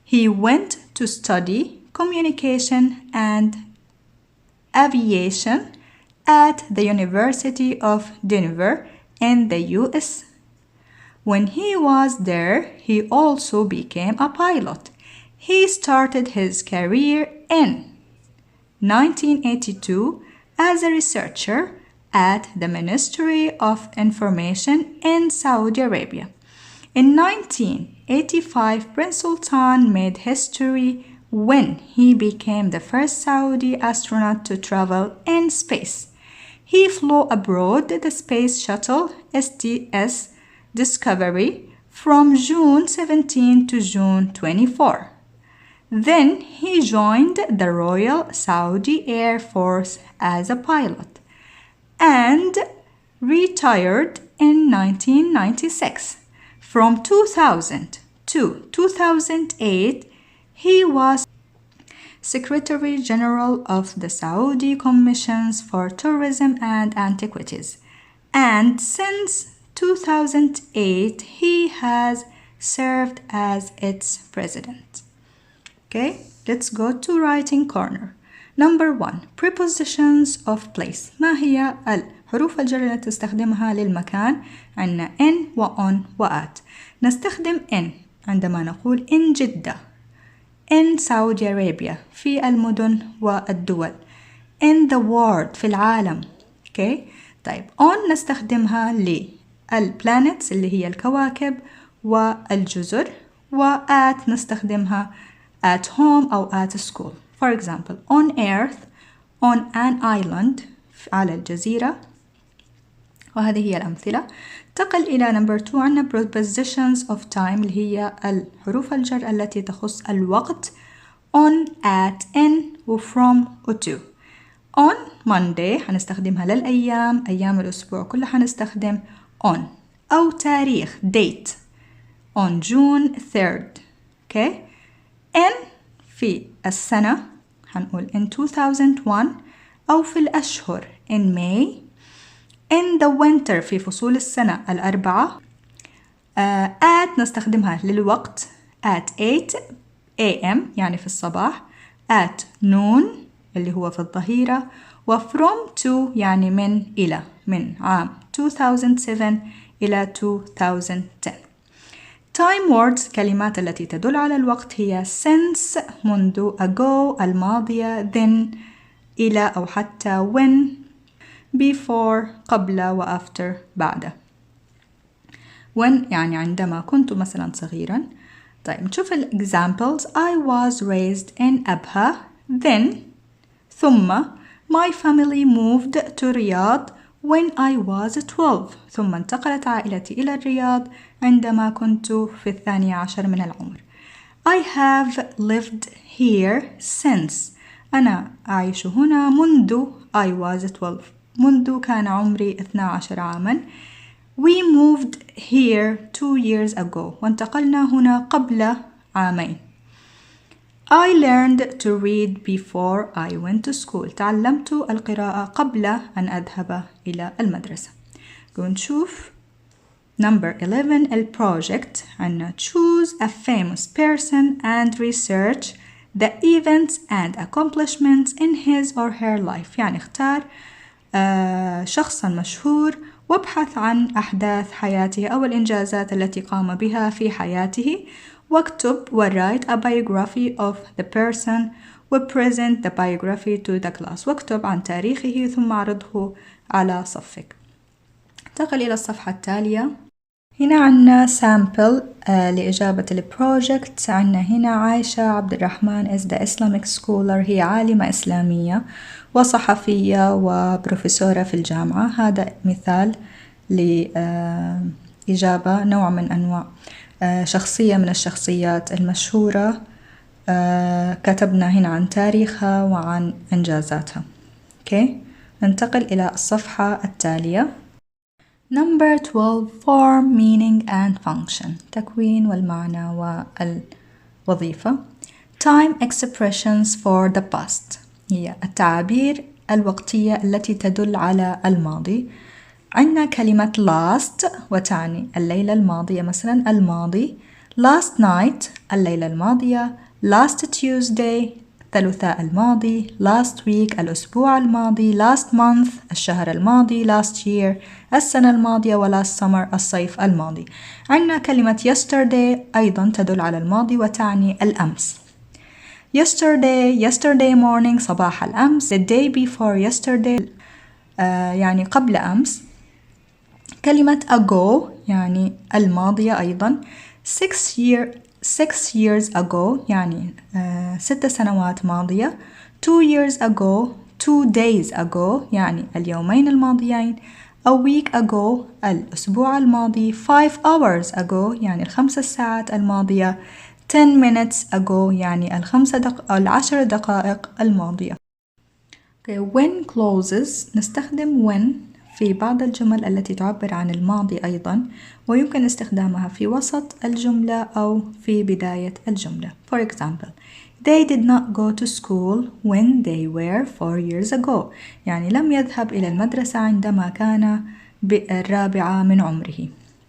He went to study communication and aviation at the University of Denver in the US. When he was there, he also became a pilot. He started his career in 1982 as a researcher at the Ministry of Information in Saudi Arabia. In 1985, Prince Sultan made history when he became the first Saudi astronaut to travel in space. He flew aboard the space shuttle STS Discovery from June 17 to June 24. Then he joined the Royal Saudi Air Force as a pilot and retired in 1996. From 2000 to 2008, he was Secretary General of the Saudi Commissions for Tourism and Antiquities, and since 2008, he has served as its president. Okay, let's go to writing corner. Number 1. Prepositions of place. ما هي الحروف الجر التي تستخدمها للمكان؟ عندنا in و on و at. نستخدم in عندما نقول in جدة، in Saudi Arabia في المدن والدول، in the world في العالم. okay. طيب on نستخدمها للبلانتس اللي هي الكواكب والجزر، و at نستخدمها at home أو at school. For example, on earth, on an island على الجزيرة، وهذه هي الأمثلة. انتقل إلى number 2. عندنا prepositions of time اللي هي الحروف الجر التي تخص الوقت on, at, in و from و to. on Monday هنستخدمها للأيام، أيام الأسبوع كلها هنستخدم on. أو تاريخ date on June 3rd. okay. in في السنة هنقول in 2001 أو في الأشهر in May. in the winter في فصول السنة الأربعة. at نستخدمها للوقت at 8 AM يعني في الصباح، at noon اللي هو في الظهيرة، و from to يعني من إلى، من عام 2007 إلى 2010. time words كلمات التي تدل على الوقت هي since منذ، ago الماضية، then إلى أو حتى، when before قبل، و after بعد. when يعني عندما كنت مثلا صغيرا. طيب نشوف ال examples. I was raised in أبها. then ثم my family moved to Riyadh when I was 12. ثم انتقلت عائلتي إلى الرياض عندما كنت في 12 من العمر. I have lived here since. أنا أعيش هنا منذ I was 12. منذ كان عمري 12 عاما. We moved here 2 years ago. وانتقلنا هنا قبل عامين. I learned to read before I went to school. تعلمت القراءة قبل أن أذهب إلى المدرسة. نشوف number 11 البروجكت. عنا choose a famous person and research the events and accomplishments in his or her life. يعني اختار شخصا مشهور وابحث عن أحداث حياته أو الإنجازات التي قام بها في حياته، واكتب write a biography of the person وpresent the biography to the class. واكتب عن تاريخه ثم اعرضه على صفك. انتقل إلى الصفحة التالية. هنا عنا sample لإجابة البروجكت. عنا هنا عائشة عبد الرحمن is the Islamic scholar. هي عالمة إسلامية وصحفية وبروفيسورة في الجامعة. هذا مثال لإجابة نوع من أنواع شخصية من الشخصيات المشهورة. كتبنا هنا عن تاريخها وعن إنجازاتها. ننتقل إلى الصفحة التالية. Number 12 form, meaning and function. تكوين والمعنى والوظيفة. Time expressions for the past. هي التعابير الوقتية التي تدل على الماضي. عندنا كلمة last وتعني الليلة الماضية، مثلا الماضي. last night الليلة الماضية. last Tuesday الثلاثاء الماضي. last week الأسبوع الماضي. last month الشهر الماضي. last year السنة الماضية. و last summer الصيف الماضي. عندنا كلمة yesterday أيضا تدل على الماضي وتعني الأمس. yesterday morning صباح الأمس. the day before yesterday يعني قبل أمس. كلمة ago يعني الماضية أيضا. 6 years ago يعني 6 سنوات ماضية. 2 years ago 2 days ago يعني اليومين الماضيين. a week ago الأسبوع الماضي. 5 hours ago يعني ال5 ساعات الماضية. 10 minutes ago يعني ال10 دقائق الماضية. Okay. when clauses نستخدم when في بعض الجمل التي تعبر عن الماضي أيضا، ويمكن استخدامها في وسط الجملة أو في بداية الجملة. For example, they did not go to school when they were 4 years ago. يعني لم يذهب إلى المدرسة عندما كان بالرابعة من عمره.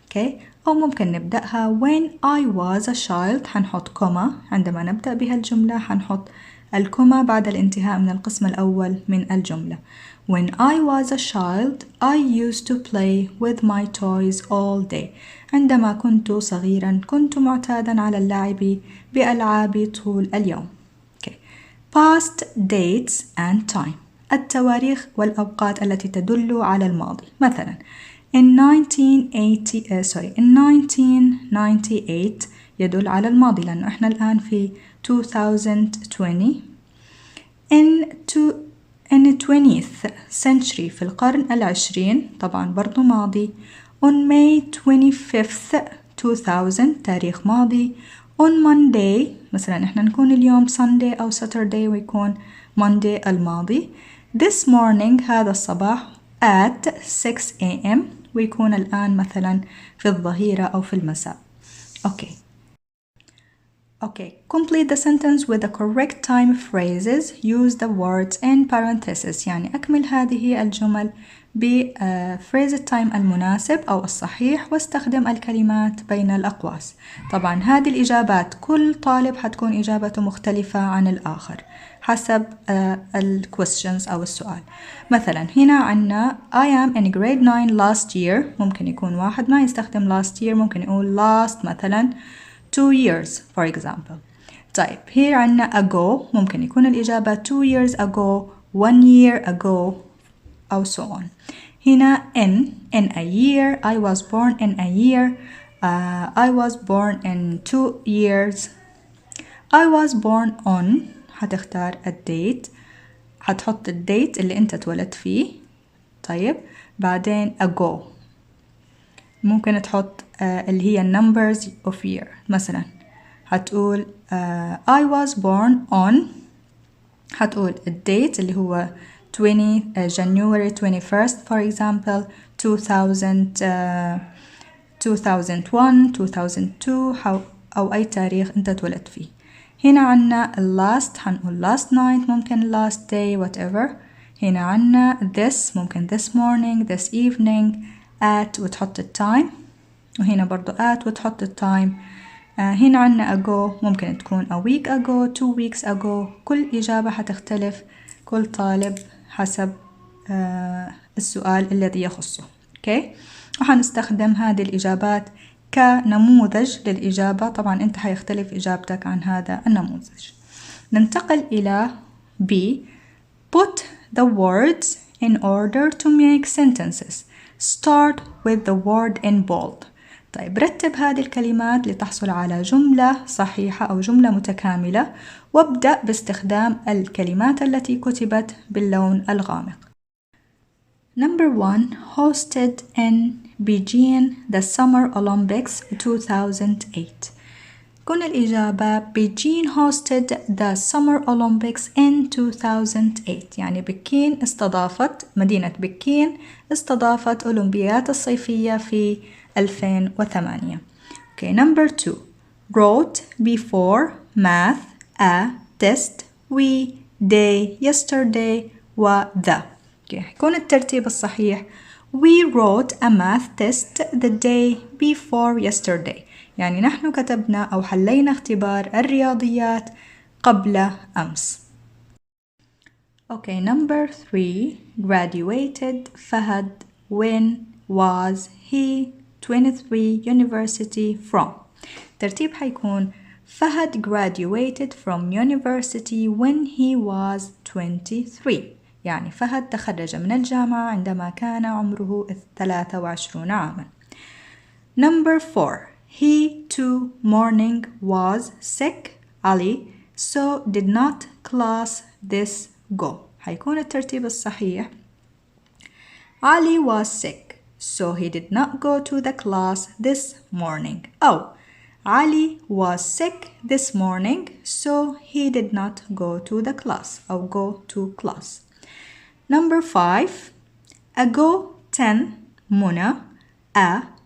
Okay. أو ممكن نبدأها when I was a child حنحط كوما، عندما نبدأ بها الجملة حنحط الكوما بعد الانتهاء من القسم الأول من الجملة. When I was a child I used to play with my toys all day. عندما كنت صغيرا كنت معتادا على اللعب بألعابي طول اليوم. Okay. Past dates and time التواريخ والأوقات التي تدل على الماضي. مثلا in 1998 يدل على الماضي لأنه إحنا الآن في 2020. in the 20th century في القرن العشرين طبعا برضو ماضي. on May 25th 2000 تاريخ ماضي. on Monday مثلا إحنا نكون اليوم Sunday أو Saturday ويكون Monday الماضي. this morning هذا الصباح at 6 a.m. ويكون الآن مثلا في الظهيرة أو في المساء. Okay, complete the sentence with the correct time phrases. Use the words in parentheses. يعني أكمل هذه الجمل بفريز التايم المناسب أو الصحيح واستخدم الكلمات بين الأقواس. طبعا هذه الإجابات كل طالب حتكون إجابته مختلفة عن الآخر حسب questions أو السؤال. مثلا هنا عنا I am in grade 9 last year. ممكن يكون واحد ما يستخدم last year، ممكن يقول last مثلا 2 years for example. طيب here عنا ago ممكن يكون الإجابة 2 years ago 1 year ago أو so on. هنا in a year I was born in a year. I was born in 2 years. I was born on هتختار الديت، هتحط الديت اللي انت اتولدت فيه. طيب بعدين ago ممكن تحط اللي هي numbers of year. مثلا هتقول I was born on، هتقول الديت اللي هو 20 January 21st for example 2001 2002 أو أي تاريخ أنت اتولدت فيه. هنا عنا last هنقول last night، ممكن last day whatever. هنا عنا this ممكن this morning this evening. at وتحط التايم، وهنا برضو at وتحط التايم. هنا عنا ago ممكن تكون a week ago 2 weeks ago. كل إجابة هتختلف كل طالب حسب السؤال الذي يخصه. okay. وحنستخدم هذه الإجابات كنموذج للإجابة. طبعا أنت حيختلف إجابتك عن هذا النموذج. ننتقل إلى B. Put the words in order to make sentences. Start with the word in bold. طيب رتب هذه الكلمات لتحصل على جملة صحيحة أو جملة متكاملة، وابدأ باستخدام الكلمات التي كتبت باللون الغامق. Number 1. Hosted in Beijing the Summer Olympics 2008. كون الإجابة Beijing hosted the Summer Olympics in 2008. يعني بكين استضافت، مدينة بكين استضافت أولمبياد الصيفية في 2008. Okay, number 2. Wrote before math a test we day yesterday و the. Okay. يكون الترتيب الصحيح We wrote a math test the day before yesterday. يعني نحن كتبنا أو حلينا اختبار الرياضيات قبل أمس. Okay, number 3. Graduated Fahad when was he 23 university from. ترتيب حيكون Fahad graduated from university when he was 23. يعني فهد تخرج من الجامعة عندما كان عمره 23 عاما. Number 4. He too morning was sick Ali so did not class this go. حيكون الترتيب الصحيح Ali was sick so he did not go to the class this morning. أو Ali was sick this morning so he did not go to the class أو go to class. Number 5. Ago 10 Muna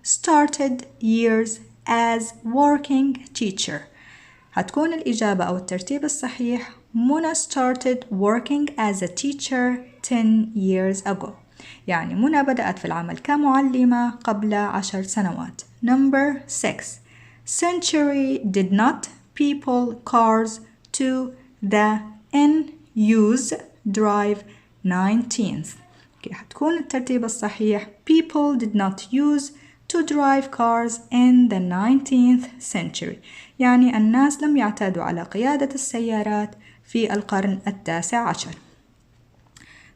started years as working teacher. هتكون الإجابة أو الترتيب الصحيح Muna started working as a teacher 10 years ago. يعني منى بدأت في العمل كمعلمة قبل 10 سنوات. Number 6. Century did not people cars to the use drive 19th. هتكون الترتيب الصحيح people did not use to drive cars in the 19th century. يعني الناس لم يعتادوا على قيادة السيارات في القرن 19.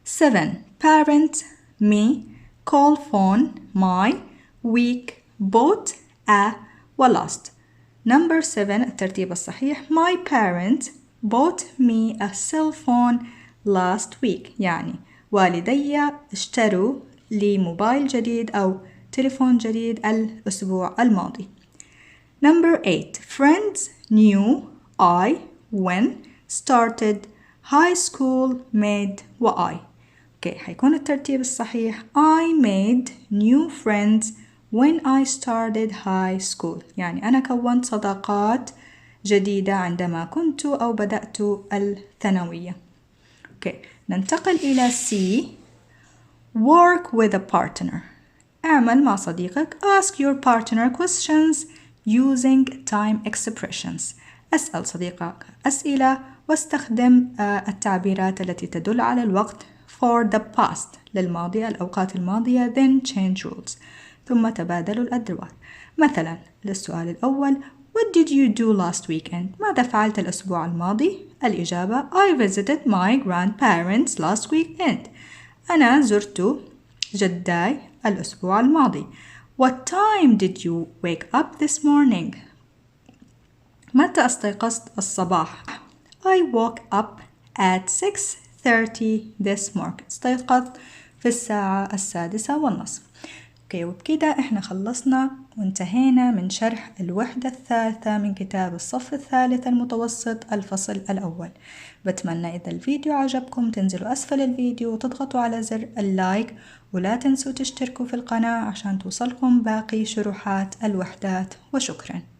7. Parent me call phone my week bought a lost. Number 7 الترتيب الصحيح my parent bought me a cell phone last week. يعني والدي اشتروا لي موبايل جديد أو تليفون جديد الأسبوع الماضي. Number 8. Friends knew I when started high school made وI. حيكون الترتيب الصحيح I made new friends when I started high school. يعني أنا كونت صداقات جديدة عندما كنت أو بدأت الثانوية. ننتقل إلى C. Work with a partner. اعمل مع صديقك. Ask your partner questions using time expressions. أسأل صديقك أسئلة واستخدم التعبيرات التي تدل على الوقت for the past للماضي الأوقات الماضية then change rules ثم تبادلوا الأدوار. مثلا للسؤال الأول What did you do last weekend؟ ماذا فعلت الأسبوع الماضي؟ الإجابة I visited my grandparents last weekend. أنا زرت جداي الأسبوع الماضي. What time did you wake up this morning؟ متى استيقظت الصباح؟ I woke up at 6:30 this morning. استيقظت في الساعة 6:30. وبكده احنا خلصنا وانتهينا من شرح الوحدة الثالثة من كتاب الصف الثالث المتوسط الفصل الأول. بتمنى إذا الفيديو عجبكم تنزلوا أسفل الفيديو وتضغطوا على زر اللايك ولا تنسوا تشتركوا في القناة عشان توصلكم باقي شروحات الوحدات. وشكرا.